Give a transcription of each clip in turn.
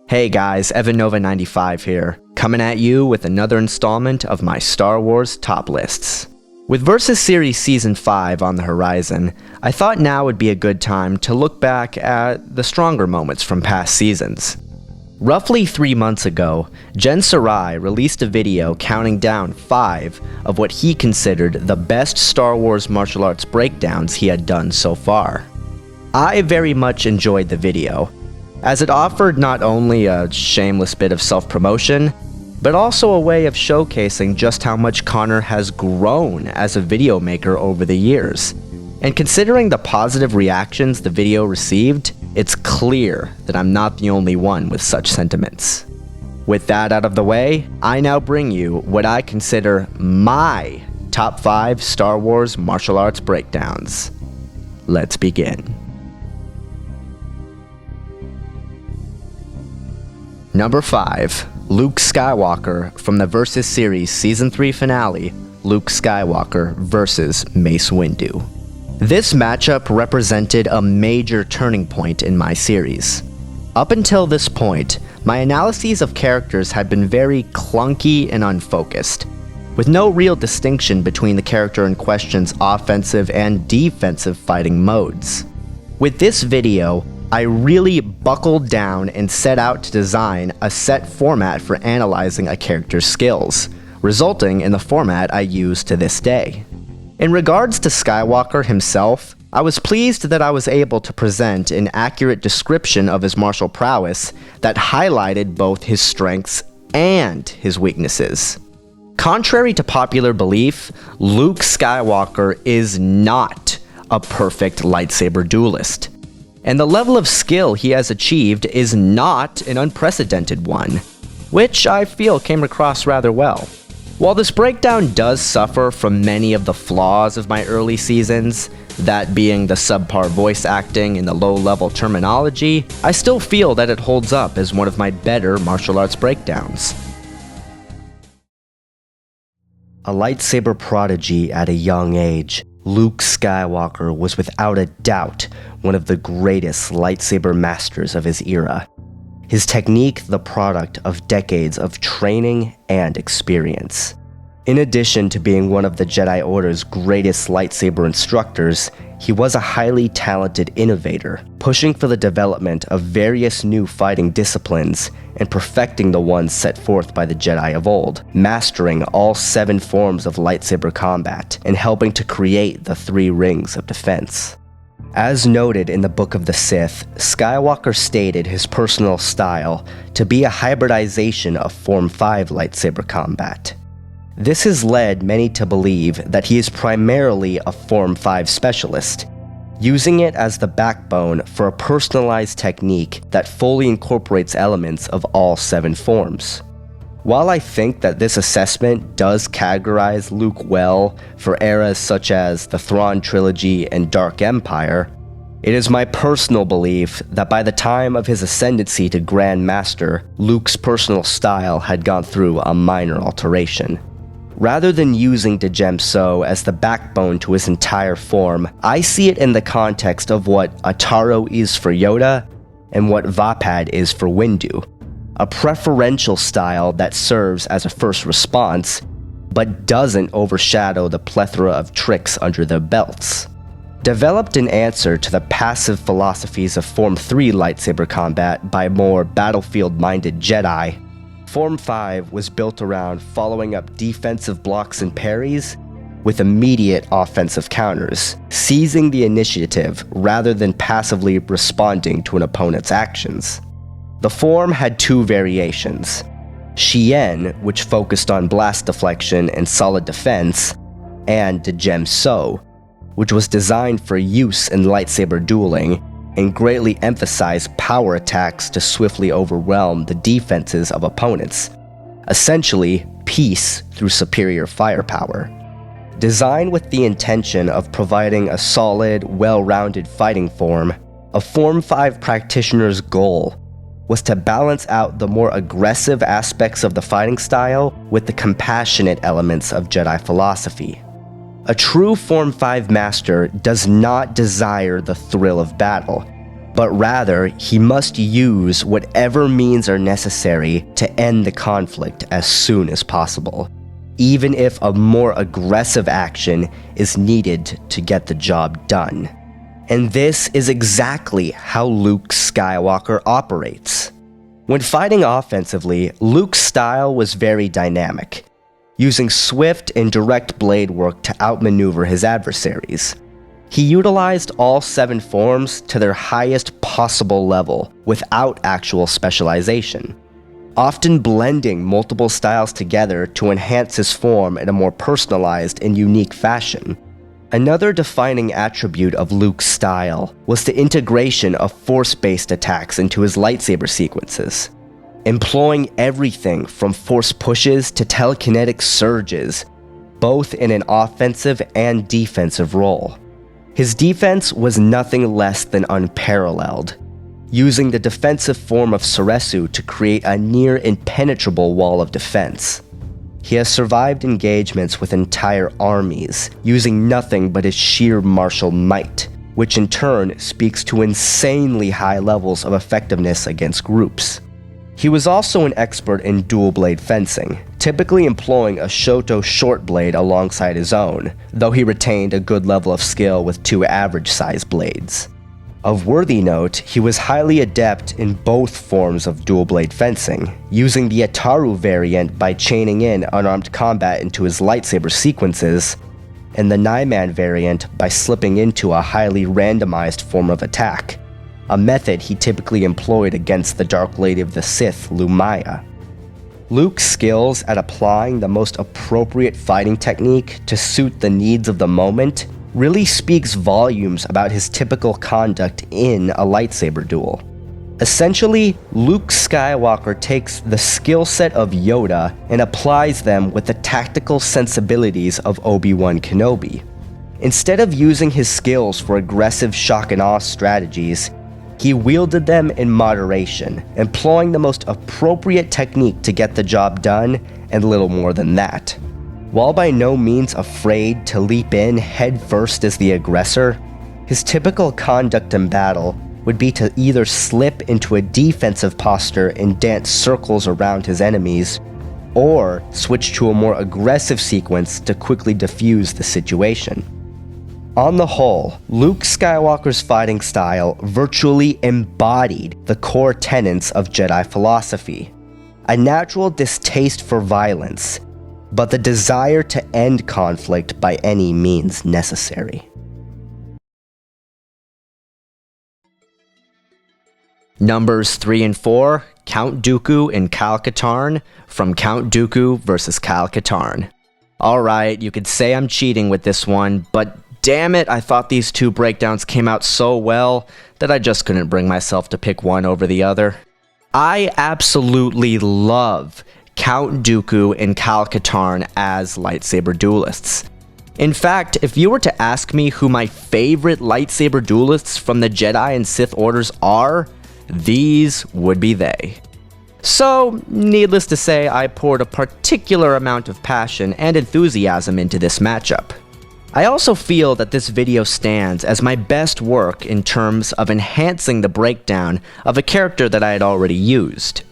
Hey guys, EvanNova95 here, coming at you with another installment of my Star Wars top lists. With Versus Series Season 5 on the horizon, I thought now would be a good time to look back at the stronger moments from past seasons. Roughly 3 months ago, Jen Sarai released a video counting down 5 of what he considered the best Star Wars martial arts breakdowns he had done so far. I very much enjoyed the video, as it offered not only a shameless bit of self-promotion, but also a way of showcasing just how much Connor has grown as a video maker over the years. And considering the positive reactions the video received, it's clear that I'm not the only one with such sentiments. With that out of the way, I now bring you what I consider my top 5 Star Wars martial arts breakdowns. Let's begin. Number 5. Luke Skywalker from the Versus Series Season 3 finale, Luke Skywalker vs. Mace Windu. This matchup represented a major turning point in my series. Up until this point, my analyses of characters had been very clunky and unfocused, with no real distinction between the character in question's offensive and defensive fighting modes. With this video, I really buckled down and set out to design a set format for analyzing a character's skills, resulting in the format I use to this day. In regards to Skywalker himself, I was pleased that I was able to present an accurate description of his martial prowess that highlighted both his strengths and his weaknesses. Contrary to popular belief, Luke Skywalker is not a perfect lightsaber duelist, and the level of skill he has achieved is not an unprecedented one, which I feel came across rather well. While this breakdown does suffer from many of the flaws of my early seasons, that being the subpar voice acting and the low-level terminology, I still feel that it holds up as one of my better martial arts breakdowns. A lightsaber prodigy at a young age, Luke Skywalker was without a doubt one of the greatest lightsaber masters of his era. His technique the product of decades of training and experience. In addition to being one of the Jedi Order's greatest lightsaber instructors, he was a highly talented innovator, pushing for the development of various new fighting disciplines and perfecting the ones set forth by the Jedi of old, mastering all 7 forms of lightsaber combat and helping to create the 3 rings of defense. As noted in the Book of the Sith, Skywalker stated his personal style to be a hybridization of Form 5 lightsaber combat. This has led many to believe that he is primarily a Form 5 specialist, using it as the backbone for a personalized technique that fully incorporates elements of all 7 forms. While I think that this assessment does categorize Luke well for eras such as the Thrawn Trilogy and Dark Empire, it is my personal belief that by the time of his ascendancy to Grand Master, Luke's personal style had gone through a minor alteration. Rather than using Djem-So as the backbone to his entire form, I see it in the context of what Ataro is for Yoda and what Vapad is for Windu. A preferential style that serves as a first response, but doesn't overshadow the plethora of tricks under their belts. Developed in answer to the passive philosophies of Form 3 lightsaber combat by more battlefield-minded Jedi, Form 5 was built around following up defensive blocks and parries with immediate offensive counters, seizing the initiative rather than passively responding to an opponent's actions. The form had 2 variations, Shien, which focused on blast deflection and solid defense, and Djem-So, which was designed for use in lightsaber dueling and greatly emphasized power attacks to swiftly overwhelm the defenses of opponents, essentially peace through superior firepower. Designed with the intention of providing a solid, well-rounded fighting form, a Form 5 practitioner's goal was to balance out the more aggressive aspects of the fighting style with the compassionate elements of Jedi philosophy. A true Form 5 master does not desire the thrill of battle, but rather he must use whatever means are necessary to end the conflict as soon as possible, even if a more aggressive action is needed to get the job done. And this is exactly how Luke Skywalker operates. When fighting offensively, Luke's style was very dynamic, using swift and direct blade work to outmaneuver his adversaries. He utilized all 7 forms to their highest possible level without actual specialization, often blending multiple styles together to enhance his form in a more personalized and unique fashion. Another defining attribute of Luke's style was the integration of force-based attacks into his lightsaber sequences, employing everything from force pushes to telekinetic surges, both in an offensive and defensive role. His defense was nothing less than unparalleled, using the defensive form of Ceresu to create a near impenetrable wall of defense. He has survived engagements with entire armies, using nothing but his sheer martial might, which in turn speaks to insanely high levels of effectiveness against groups. He was also an expert in dual blade fencing, typically employing a Shoto short blade alongside his own, though he retained a good level of skill with 2 average-sized blades. Of worthy note, he was highly adept in both forms of dual blade fencing, using the Ataru variant by chaining in unarmed combat into his lightsaber sequences, and the Naiman variant by slipping into a highly randomized form of attack, a method he typically employed against the Dark Lady of the Sith, Lumaya. Luke's skills at applying the most appropriate fighting technique to suit the needs of the moment really speaks volumes about his typical conduct in a lightsaber duel. Essentially, Luke Skywalker takes the skill set of Yoda and applies them with the tactical sensibilities of Obi-Wan Kenobi. Instead of using his skills for aggressive shock and awe strategies, he wielded them in moderation, employing the most appropriate technique to get the job done, and little more than that. While by no means afraid to leap in head first as the aggressor, his typical conduct in battle would be to either slip into a defensive posture and dance circles around his enemies, or switch to a more aggressive sequence to quickly defuse the situation. On the whole, Luke Skywalker's fighting style virtually embodied the core tenets of Jedi philosophy: a natural distaste for violence, but the desire to end conflict by any means necessary. Numbers 3 and 4, Count Dooku and Katarn from Count Dooku vs. Katarn. Alright, you could say I'm cheating with this one, but damn it, I thought these 2 breakdowns came out so well that I just couldn't bring myself to pick one over the other. I absolutely love Count Dooku and Katarn as lightsaber duelists. In fact, if you were to ask me who my favorite lightsaber duelists from the Jedi and Sith orders are, these would be they. So, needless to say, I poured a particular amount of passion and enthusiasm into this matchup. I also feel that this video stands as my best work in terms of enhancing the breakdown of a character that I had already used.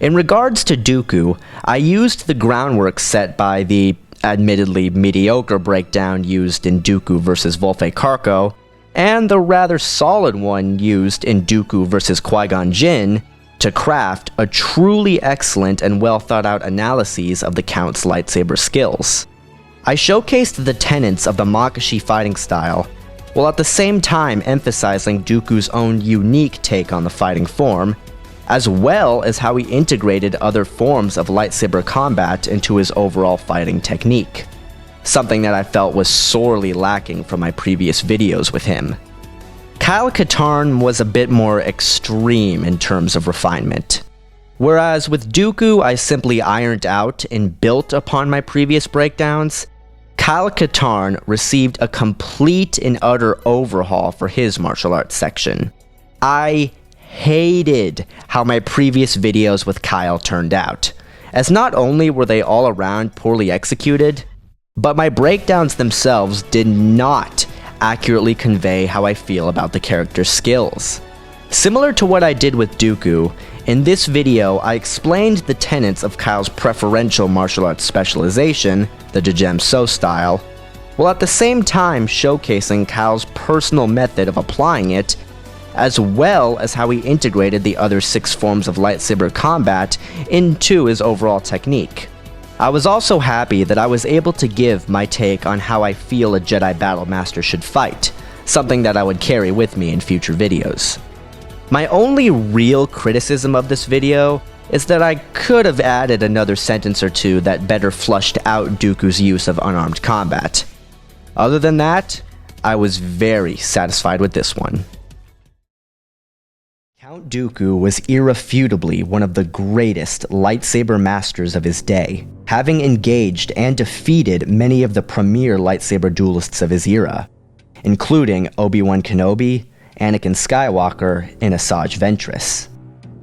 In regards to Dooku, I used the groundwork set by the admittedly mediocre breakdown used in Dooku vs. Volfe Karko, and the rather solid one used in Dooku vs. Qui-Gon Jinn, to craft a truly excellent and well thought out analysis of the Count's lightsaber skills. I showcased the tenets of the Makashi fighting style, while at the same time emphasizing Dooku's own unique take on the fighting form, as well as how he integrated other forms of lightsaber combat into his overall fighting technique, something that I felt was sorely lacking from my previous videos with him. Katarn was a bit more extreme in terms of refinement. Whereas with Dooku I simply ironed out and built upon my previous breakdowns, Katarn received a complete and utter overhaul for his martial arts section. I hated how my previous videos with Kyle turned out, as not only were they all around poorly executed, but my breakdowns themselves did not accurately convey how I feel about the character's skills. Similar to what I did with Dooku, in this video I explained the tenets of Kyle's preferential martial arts specialization, the Djemso style, while at the same time showcasing Kyle's personal method of applying it, as well as how he integrated the other 6 forms of lightsaber combat into his overall technique. I was also happy that I was able to give my take on how I feel a Jedi Battle Master should fight, something that I would carry with me in future videos. My only real criticism of this video is that I could have added another sentence or two that better flushed out Dooku's use of unarmed combat. Other than that, I was very satisfied with this one. Count Dooku was irrefutably one of the greatest lightsaber masters of his day, having engaged and defeated many of the premier lightsaber duelists of his era, including Obi-Wan Kenobi, Anakin Skywalker, and Asajj Ventress.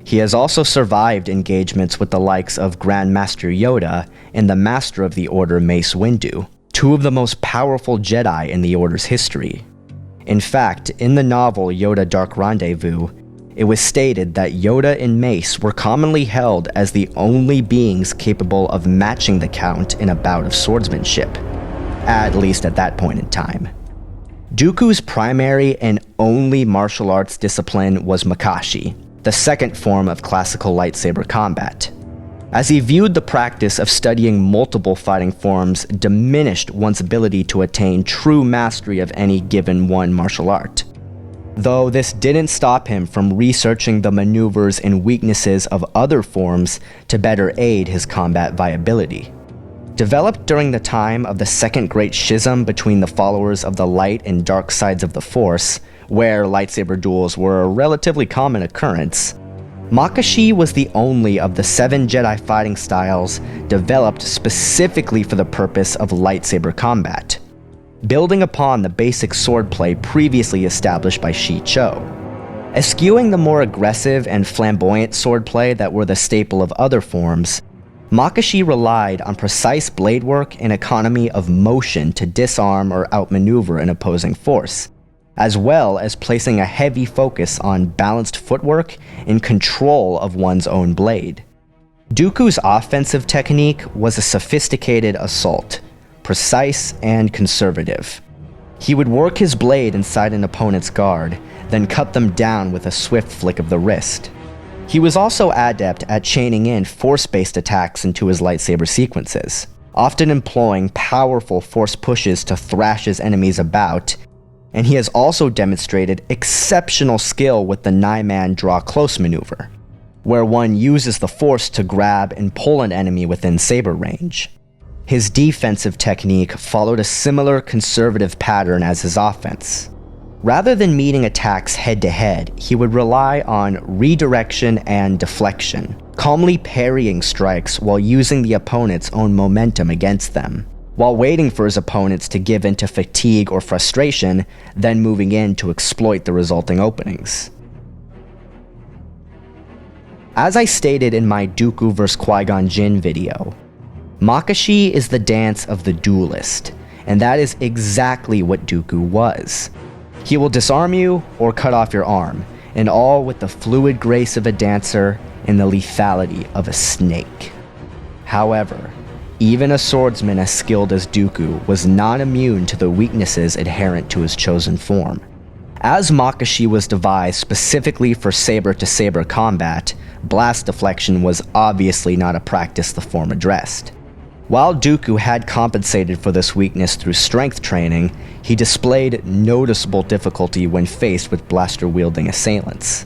He has also survived engagements with the likes of Grand Master Yoda and the Master of the Order Mace Windu, 2 of the most powerful Jedi in the Order's history. In fact, in the novel Yoda Dark Rendezvous, it was stated that Yoda and Mace were commonly held as the only beings capable of matching the Count in a bout of swordsmanship, at least at that point in time. Dooku's primary and only martial arts discipline was Makashi, the second form of classical lightsaber combat, as he viewed the practice of studying multiple fighting forms diminished one's ability to attain true mastery of any given one martial art. Though this didn't stop him from researching the maneuvers and weaknesses of other forms to better aid his combat viability. Developed during the time of the Second Great Schism between the followers of the light and dark sides of the Force, where lightsaber duels were a relatively common occurrence, Makashi was the only of the 7 Jedi fighting styles developed specifically for the purpose of lightsaber combat, building upon the basic swordplay previously established by Shi-Cho. Eschewing the more aggressive and flamboyant swordplay that were the staple of other forms, Makashi relied on precise blade work and economy of motion to disarm or outmaneuver an opposing force, as well as placing a heavy focus on balanced footwork and control of one's own blade. Dooku's offensive technique was a sophisticated assault, precise and conservative. He would work his blade inside an opponent's guard, then cut them down with a swift flick of the wrist. He was also adept at chaining in force-based attacks into his lightsaber sequences, often employing powerful force pushes to thrash his enemies about, and he has also demonstrated exceptional skill with the 9-man draw-close maneuver, where one uses the force to grab and pull an enemy within saber range. His defensive technique followed a similar conservative pattern as his offense. Rather than meeting attacks head-to-head, he would rely on redirection and deflection, calmly parrying strikes while using the opponent's own momentum against them, while waiting for his opponents to give in to fatigue or frustration, then moving in to exploit the resulting openings. As I stated in my Dooku vs Qui-Gon Jinn video, Makashi is the dance of the duelist, and that is exactly what Dooku was. He will disarm you or cut off your arm, and all with the fluid grace of a dancer and the lethality of a snake. However, even a swordsman as skilled as Dooku was not immune to the weaknesses inherent to his chosen form. As Makashi was devised specifically for saber-to-saber combat, blast deflection was obviously not a practice the form addressed. While Dooku had compensated for this weakness through strength training, he displayed noticeable difficulty when faced with blaster-wielding assailants.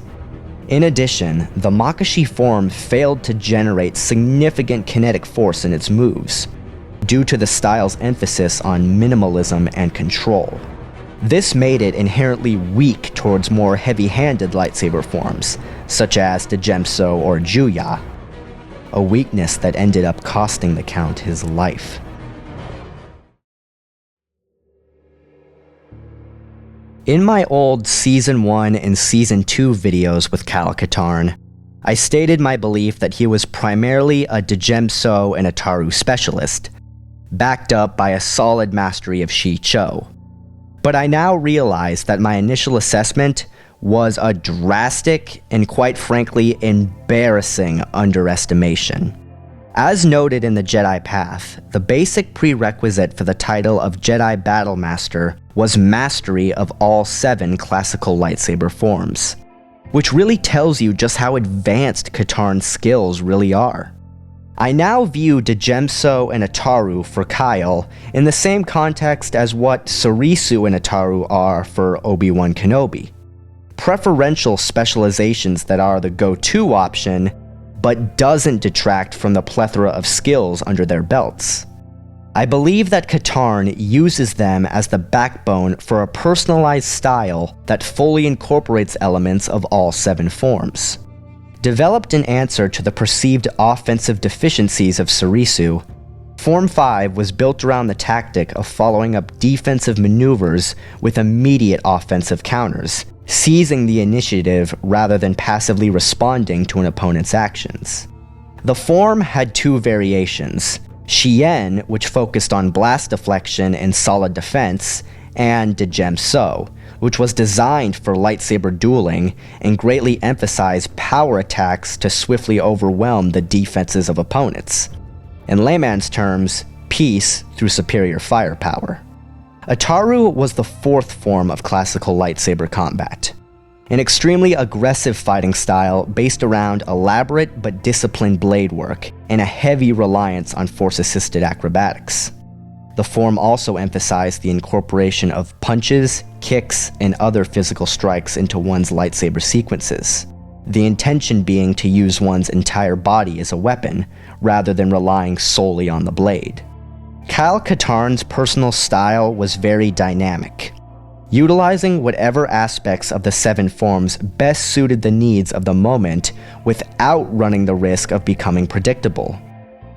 In addition, the Makashi form failed to generate significant kinetic force in its moves, due to the style's emphasis on minimalism and control. This made it inherently weak towards more heavy-handed lightsaber forms, such as Djemso or Juya, a weakness that ended up costing the Count his life. In my old Season 1 and Season 2 videos with Cal Katarn, I stated my belief that he was primarily a Djemso and Ataru specialist, backed up by a solid mastery of Shi-Cho. But I now realize that my initial assessment was a drastic and quite frankly embarrassing underestimation. As noted in the Jedi Path, the basic prerequisite for the title of Jedi Battle Master was mastery of all 7 classical lightsaber forms, which really tells you just how advanced Katarn's skills really are. I now view Djemso and Ataru for Kyle in the same context as what Sarisu and Ataru are for Obi-Wan Kenobi. Preferential specializations that are the go-to option, but doesn't detract from the plethora of skills under their belts. I believe that Katarn uses them as the backbone for a personalized style that fully incorporates elements of all 7 forms. Developed in answer to the perceived offensive deficiencies of Sarisu, Form 5 was built around the tactic of following up defensive maneuvers with immediate offensive counters, seizing the initiative rather than passively responding to an opponent's actions. The form had 2 variations, Shien, which focused on blast deflection and solid defense, and Djemso, which was designed for lightsaber dueling and greatly emphasized power attacks to swiftly overwhelm the defenses of opponents. In layman's terms, peace through superior firepower. Ataru was the 4th form of classical lightsaber combat, an extremely aggressive fighting style based around elaborate but disciplined blade work and a heavy reliance on force-assisted acrobatics. The form also emphasized the incorporation of punches, kicks, and other physical strikes into one's lightsaber sequences, the intention being to use one's entire body as a weapon, rather than relying solely on the blade. Kyle Katarn's personal style was very dynamic, utilizing whatever aspects of the 7 forms best suited the needs of the moment without running the risk of becoming predictable.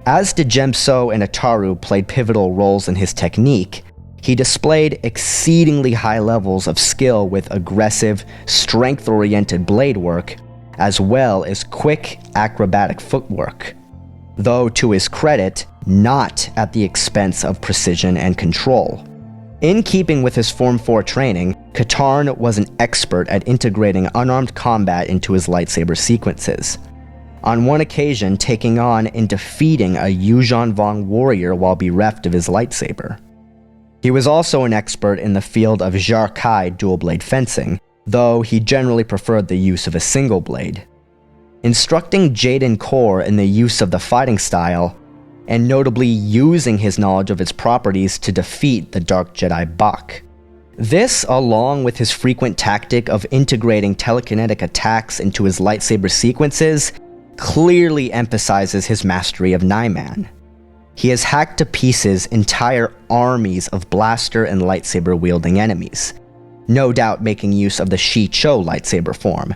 As Djemso and Ataru played pivotal roles in his technique, he displayed exceedingly high levels of skill with aggressive, strength-oriented blade work, as well as quick, acrobatic footwork. Though, to his credit, not at the expense of precision and control. In keeping with his Form 4 training, Katarn was an expert at integrating unarmed combat into his lightsaber sequences, on one occasion taking on and defeating a Yuuzhan Vong warrior while bereft of his lightsaber. He was also an expert in the field of Jar Kai dual-blade fencing, though he generally preferred the use of a single blade. Instructing Jaden Korr in the use of the fighting style, and notably using his knowledge of its properties to defeat the Dark Jedi Bach. This, along with his frequent tactic of integrating telekinetic attacks into his lightsaber sequences, clearly emphasizes his mastery of Nyman. He has hacked to pieces entire armies of blaster and lightsaber-wielding enemies, no doubt making use of the Shi-Cho lightsaber form,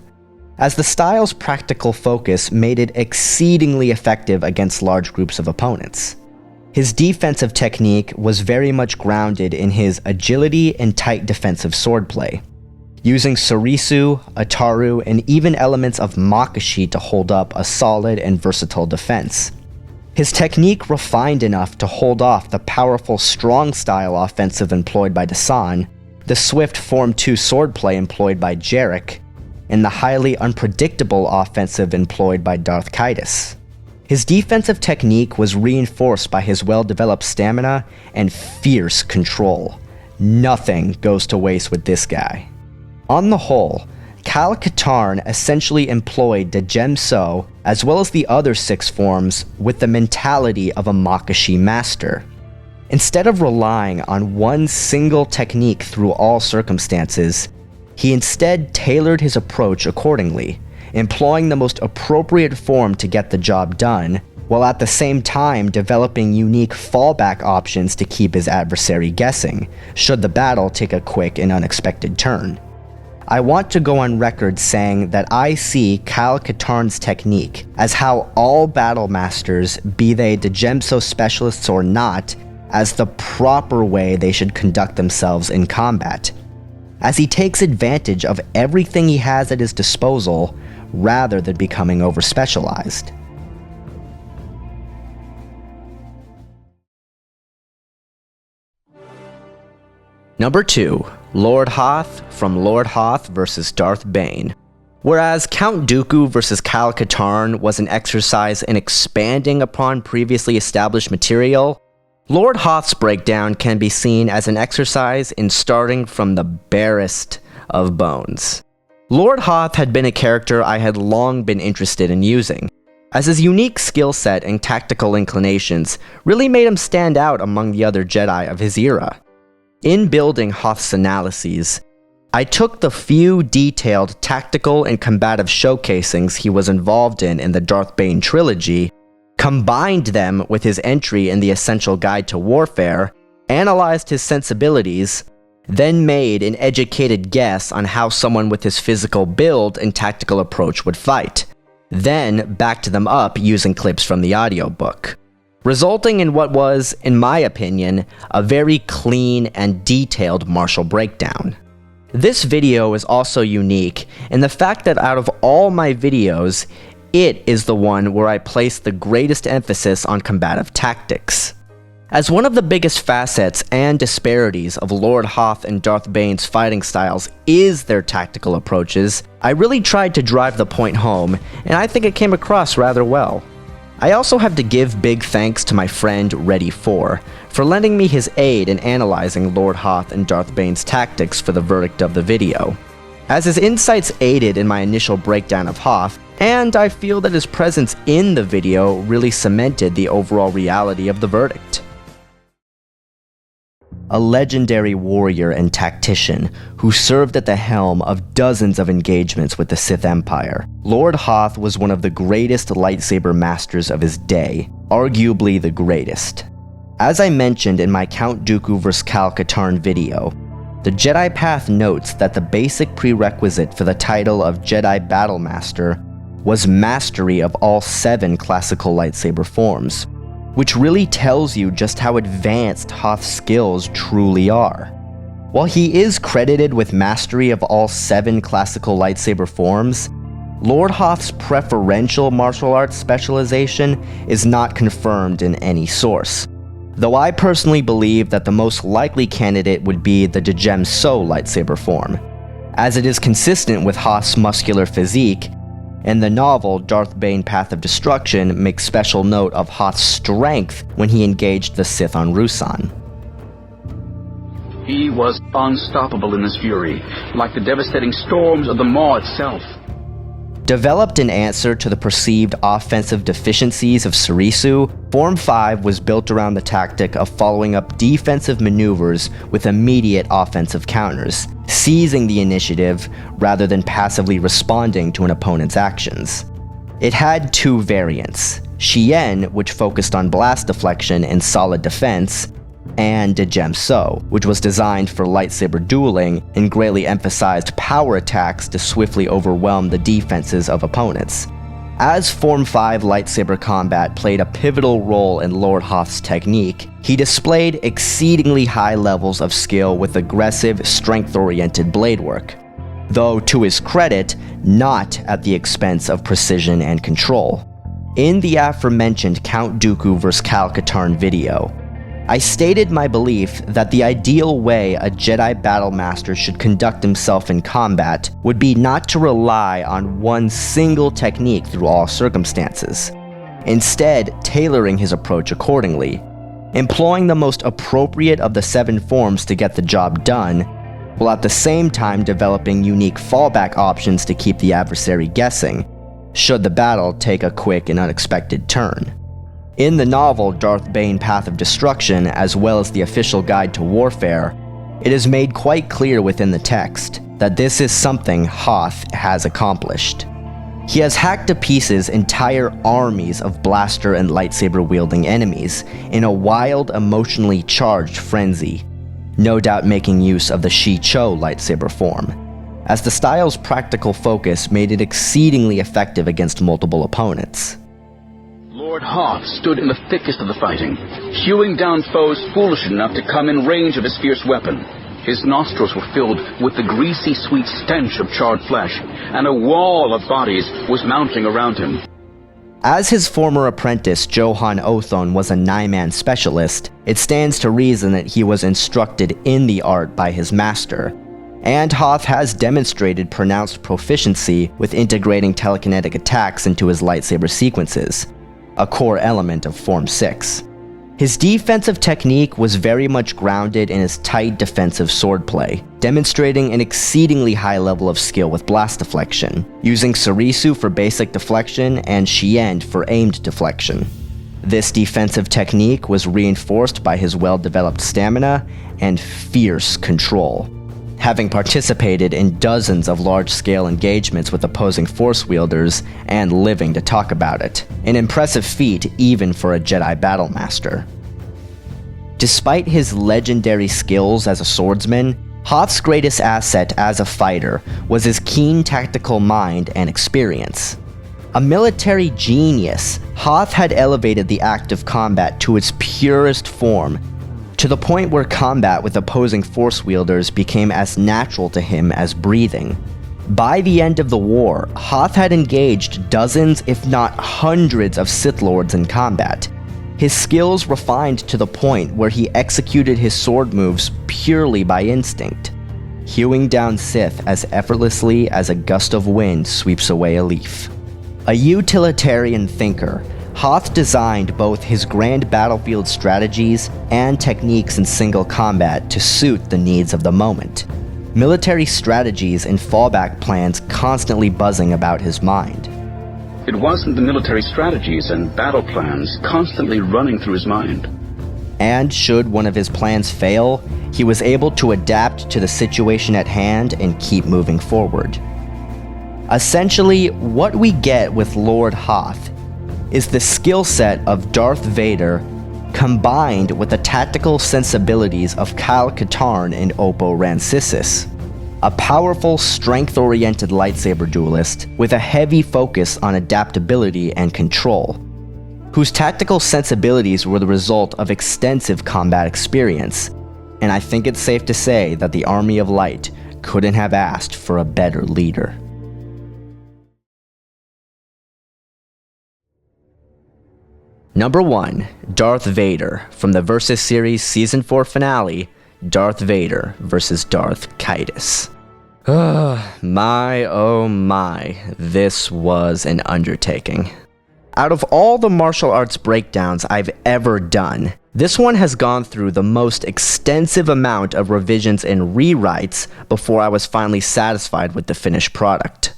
as the style's practical focus made it exceedingly effective against large groups of opponents. His defensive technique was very much grounded in his agility and tight defensive swordplay, using Sarisu, Ataru, and even elements of Makashi to hold up a solid and versatile defense. His technique refined enough to hold off the powerful strong-style offensive employed by Dasan, the swift Form 2 swordplay employed by Jarek, and the highly unpredictable offensive employed by Darth Kaitis. His defensive technique was reinforced by his well-developed stamina and fierce control. Nothing goes to waste with this guy. On the whole, Kyle Katarn essentially employed Djemso, as well as the other 6 forms, with the mentality of a Makashi master. Instead of relying on one single technique through all circumstances, he instead tailored his approach accordingly, employing the most appropriate form to get the job done, while at the same time developing unique fallback options to keep his adversary guessing, should the battle take a quick and unexpected turn. I want to go on record saying that I see Kyle Katarn's technique as how all battle masters, be they Djemso specialists or not, as the proper way they should conduct themselves in combat, as he takes advantage of everything he has at his disposal rather than becoming overspecialized. Number 2. Lord Hoth from Lord Hoth vs. Darth Bane. Whereas Count Dooku vs. Cal Katarn was an exercise in expanding upon previously established material, Lord Hoth's breakdown can be seen as an exercise in starting from the barest of bones. Lord Hoth had been a character I had long been interested in using, as his unique skill set and tactical inclinations really made him stand out among the other Jedi of his era. In building Hoth's analyses, I took the few detailed tactical and combative showcasings he was involved in the Darth Bane trilogy, combined them with his entry in the Essential Guide to Warfare, analyzed his sensibilities, then made an educated guess on how someone with his physical build and tactical approach would fight, then backed them up using clips from the audiobook, resulting in what was, in my opinion, a very clean and detailed martial breakdown. This video is also unique in the fact that out of all my videos, it is the one where I place the greatest emphasis on combative tactics. As one of the biggest facets and disparities of Lord Hoth and Darth Bane's fighting styles is their tactical approaches, I really tried to drive the point home, and I think it came across rather well. I also have to give big thanks to my friend Ready4 for lending me his aid in analyzing Lord Hoth and Darth Bane's tactics for the verdict of the video, as his insights aided in my initial breakdown of Hoth, and I feel that his presence in the video really cemented the overall reality of the verdict. A legendary warrior and tactician who served at the helm of dozens of engagements with the Sith Empire, Lord Hoth was one of the greatest lightsaber masters of his day, arguably the greatest. As I mentioned in my Count Dooku vs. Cal Katarn video, the Jedi Path notes that the basic prerequisite for the title of Jedi Battle Master was mastery of all 7 classical lightsaber forms, which really tells you just how advanced Hoth's skills truly are. While he is credited with mastery of all 7 classical lightsaber forms, Lord Hoth's preferential martial arts specialization is not confirmed in any source, though I personally believe that the most likely candidate would be the Djem So lightsaber form, as it is consistent with Hoth's muscular physique, and the novel Darth Bane Path of Destruction makes special note of Hoth's strength when he engaged the Sith on Ruusan. He was unstoppable in his fury, like the devastating storms of the Maw itself. Developed in answer to the perceived offensive deficiencies of Surisu, Form 5 was built around the tactic of following up defensive maneuvers with immediate offensive counters, seizing the initiative rather than passively responding to an opponent's actions. It had 2 variants, Shien, which focused on blast deflection and solid defense, and Djem So, which was designed for lightsaber dueling and greatly emphasized power attacks to swiftly overwhelm the defenses of opponents. As Form 5 lightsaber combat played a pivotal role in Lord Hoth's technique, he displayed exceedingly high levels of skill with aggressive, strength-oriented blade work, though to his credit, not at the expense of precision and control. In the aforementioned Count Dooku vs. Cal Katarn video, I stated my belief that the ideal way a Jedi Battle Master should conduct himself in combat would be not to rely on one single technique through all circumstances, instead tailoring his approach accordingly, employing the most appropriate of the 7 forms to get the job done, while at the same time developing unique fallback options to keep the adversary guessing, should the battle take a quick and unexpected turn. In the novel Darth Bane Path of Destruction, as well as the official guide to warfare, it is made quite clear within the text that this is something Hoth has accomplished. He has hacked to pieces entire armies of blaster and lightsaber wielding enemies in a wild, emotionally charged frenzy, no doubt making use of the Shi-Cho lightsaber form, as the style's practical focus made it exceedingly effective against multiple opponents. Lord Hoth stood in the thickest of the fighting, hewing down foes foolish enough to come in range of his fierce weapon. His nostrils were filled with the greasy, sweet stench of charred flesh, and a wall of bodies was mounting around him. As his former apprentice Johann Othon was a 9-man specialist, it stands to reason that he was instructed in the art by his master, and Hoth has demonstrated pronounced proficiency with integrating telekinetic attacks into his lightsaber sequences, a core element of Form 6. His defensive technique was very much grounded in his tight defensive swordplay, demonstrating an exceedingly high level of skill with blast deflection, using Sarisu for basic deflection and Shiend for aimed deflection. This defensive technique was reinforced by his well-developed stamina and fierce control. Having participated in dozens of large-scale engagements with opposing Force wielders and living to talk about it, an impressive feat even for a Jedi battle master. Despite his legendary skills as a swordsman, Hoth's greatest asset as a fighter was his keen tactical mind and experience. A military genius, Hoth had elevated the act of combat to its purest form, to the point where combat with opposing Force wielders became as natural to him as breathing. By the end of the war, Hoth had engaged dozens if not hundreds of Sith Lords in combat. His skills refined to the point where he executed his sword moves purely by instinct, hewing down Sith as effortlessly as a gust of wind sweeps away a leaf. A utilitarian thinker, Hoth designed both his grand battlefield strategies and techniques in single combat to suit the needs of the moment. Military strategies and fallback plans constantly buzzing about his mind. It wasn't the military strategies and battle plans constantly running through his mind. And should one of his plans fail, he was able to adapt to the situation at hand and keep moving forward. Essentially, what we get with Lord Hoth is the skill set of Darth Vader combined with the tactical sensibilities of Kyle Katarn and Oppo Rancisis. A powerful, strength-oriented lightsaber duelist with a heavy focus on adaptability and control, whose tactical sensibilities were the result of extensive combat experience, and I think it's safe to say that the Army of Light couldn't have asked for a better leader. Number 1, Darth Vader, from the Versus series Season 4 finale, Darth Vader vs. Darth Kaitis. My oh my, this was an undertaking. Out of all the martial arts breakdowns I've ever done, this one has gone through the most extensive amount of revisions and rewrites before I was finally satisfied with the finished product.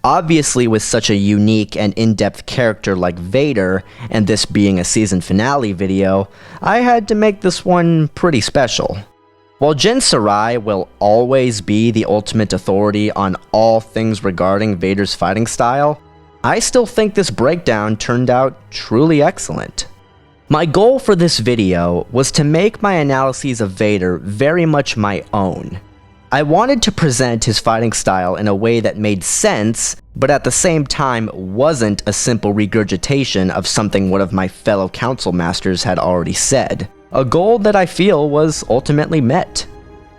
Obviously, with such a unique and in-depth character like Vader, and this being a season finale video, I had to make this one pretty special. While Jyn Sarai will always be the ultimate authority on all things regarding Vader's fighting style, I still think this breakdown turned out truly excellent. My goal for this video was to make my analyses of Vader very much my own. I wanted to present his fighting style in a way that made sense, but at the same time wasn't a simple regurgitation of something one of my fellow council masters had already said. A goal that I feel was ultimately met.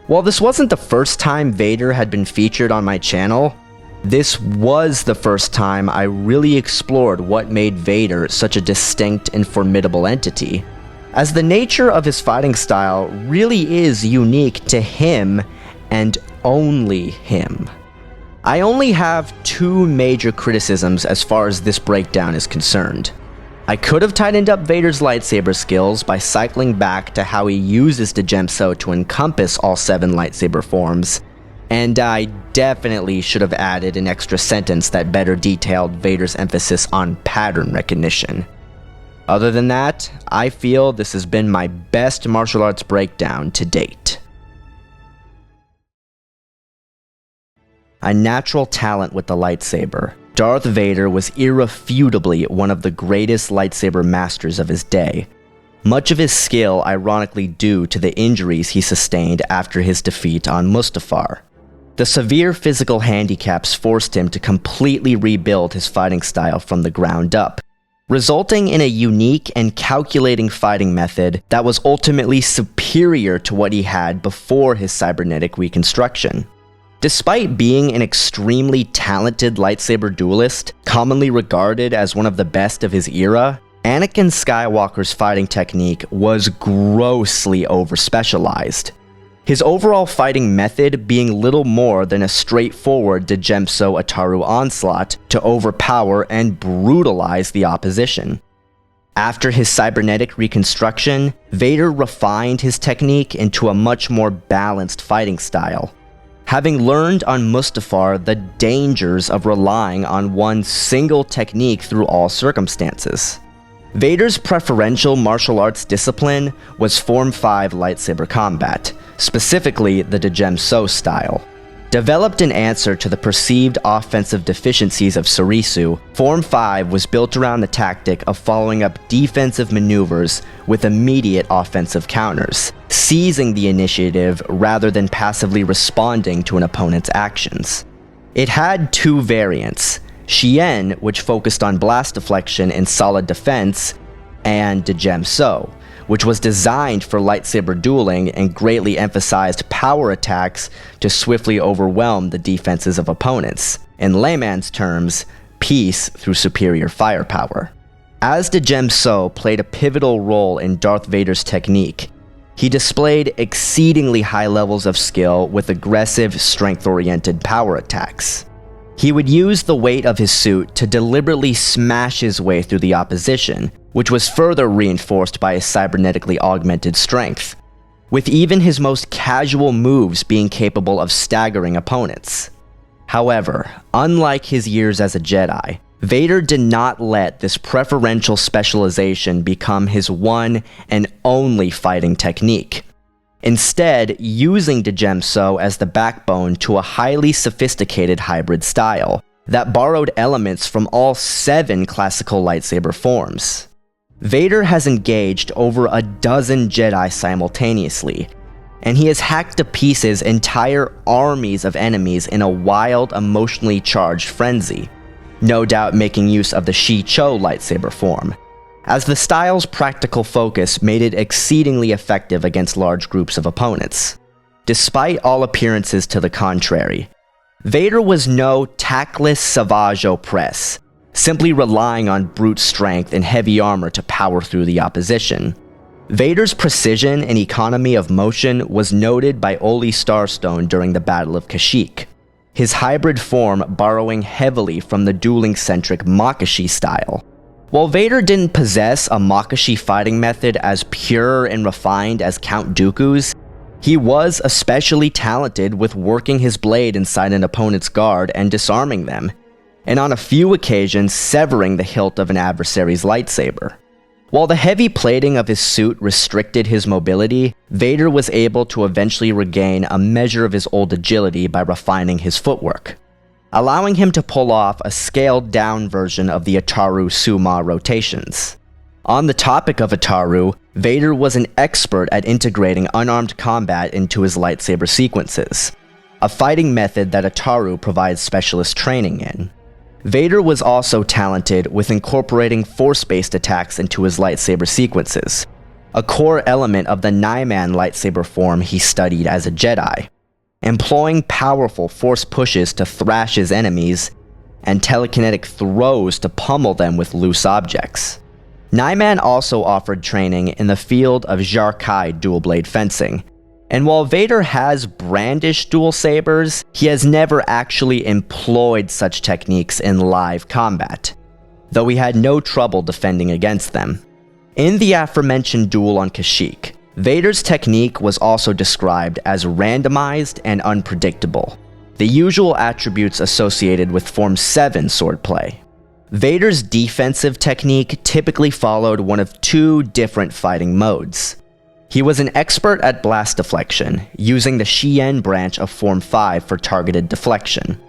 While this wasn't the first time Vader had been featured on my channel, this was the first time I really explored what made Vader such a distinct and formidable entity, as the nature of his fighting style really is unique to him and only him. I only have 2 major criticisms as far as this breakdown is concerned. I could have tightened up Vader's lightsaber skills by cycling back to how he uses the Gemso to encompass all 7 lightsaber forms, and I definitely should have added an extra sentence that better detailed Vader's emphasis on pattern recognition. Other than that, I feel this has been my best martial arts breakdown to date. A natural talent with the lightsaber, Darth Vader was irrefutably one of the greatest lightsaber masters of his day. Much of his skill ironically due to the injuries he sustained after his defeat on Mustafar. The severe physical handicaps forced him to completely rebuild his fighting style from the ground up, resulting in a unique and calculating fighting method that was ultimately superior to what he had before his cybernetic reconstruction. Despite being an extremely talented lightsaber duelist, commonly regarded as one of the best of his era, Anakin Skywalker's fighting technique was grossly over-specialized. His overall fighting method being little more than a straightforward Djemso Ataru onslaught to overpower and brutalize the opposition. After his cybernetic reconstruction, Vader refined his technique into a much more balanced fighting style, having learned on Mustafar the dangers of relying on one single technique through all circumstances. Vader's preferential martial arts discipline was Form 5 lightsaber combat, specifically the Djemso style. Developed in answer to the perceived offensive deficiencies of Surisu, Form 5 was built around the tactic of following up defensive maneuvers with immediate offensive counters, seizing the initiative rather than passively responding to an opponent's actions. It had two variants, Shien, which focused on blast deflection and solid defense, and Djemso, which was designed for lightsaber dueling and greatly emphasized power attacks to swiftly overwhelm the defenses of opponents. In layman's terms, peace through superior firepower. As Djemso played a pivotal role in Darth Vader's technique, he displayed exceedingly high levels of skill with aggressive, strength-oriented power attacks. He would use the weight of his suit to deliberately smash his way through the opposition, which was further reinforced by his cybernetically augmented strength, with even his most casual moves being capable of staggering opponents. However, unlike his years as a Jedi, Vader did not let this preferential specialization become his one and only fighting technique. Instead, using Djemso as the backbone to a highly sophisticated hybrid style that borrowed elements from all 7 classical lightsaber forms. Vader has engaged over a dozen Jedi simultaneously, and he has hacked to pieces entire armies of enemies in a wild, emotionally charged frenzy, no doubt making use of the Shi-Cho lightsaber form, as the style's practical focus made it exceedingly effective against large groups of opponents. Despite all appearances to the contrary, Vader was no tactless Savage Opress, simply relying on brute strength and heavy armor to power through the opposition. Vader's precision and economy of motion was noted by Oli Starstone during the Battle of Kashyyyk, his hybrid form borrowing heavily from the dueling-centric Makashi style. While Vader didn't possess a Makashi fighting method as pure and refined as Count Dooku's, he was especially talented with working his blade inside an opponent's guard and disarming them, and on a few occasions severing the hilt of an adversary's lightsaber. While the heavy plating of his suit restricted his mobility, Vader was able to eventually regain a measure of his old agility by refining his footwork, allowing him to pull off a scaled-down version of the Ataru Suma rotations. On the topic of Ataru, Vader was an expert at integrating unarmed combat into his lightsaber sequences, a fighting method that Ataru provides specialist training in. Vader was also talented with incorporating force-based attacks into his lightsaber sequences, a core element of the Naiman lightsaber form he studied as a Jedi, employing powerful force pushes to thrash his enemies and telekinetic throws to pummel them with loose objects. Naiman also offered training in the field of Jar-Kai dual-blade fencing, and while Vader has brandished dual sabers, he has never actually employed such techniques in live combat, though he had no trouble defending against them. In the aforementioned duel on Kashyyyk, Vader's technique was also described as randomized and unpredictable, the usual attributes associated with Form 7 swordplay. Vader's defensive technique typically followed one of 2 different fighting modes. He was an expert at blast deflection, using the Shien branch of Form 5 for targeted deflection.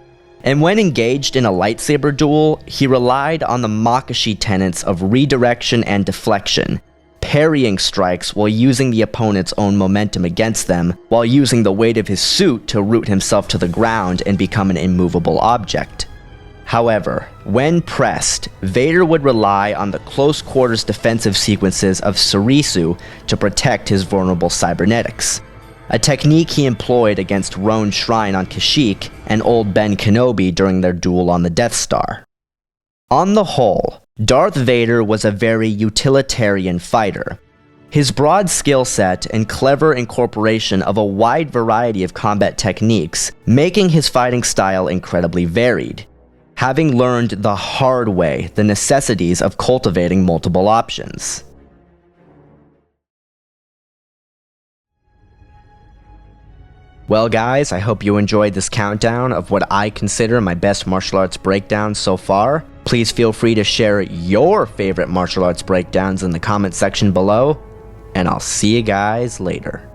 And when engaged in a lightsaber duel, he relied on the Makashi tenets of redirection and deflection, parrying strikes while using the opponent's own momentum against them, while using the weight of his suit to root himself to the ground and become an immovable object. However, when pressed, Vader would rely on the close-quarters defensive sequences of Surisu to protect his vulnerable cybernetics. a technique he employed against Roan's Shrine on Kashyyyk and Old Ben Kenobi during their duel on the Death Star. On the whole, Darth Vader was a very utilitarian fighter. His broad skill set and clever incorporation of a wide variety of combat techniques, making his fighting style incredibly varied, having learned the hard way the necessities of cultivating multiple options. Well guys, I hope you enjoyed this countdown of what I consider my best martial arts breakdowns so far. Please feel free to share your favorite martial arts breakdowns in the comment section below, and I'll see you guys later.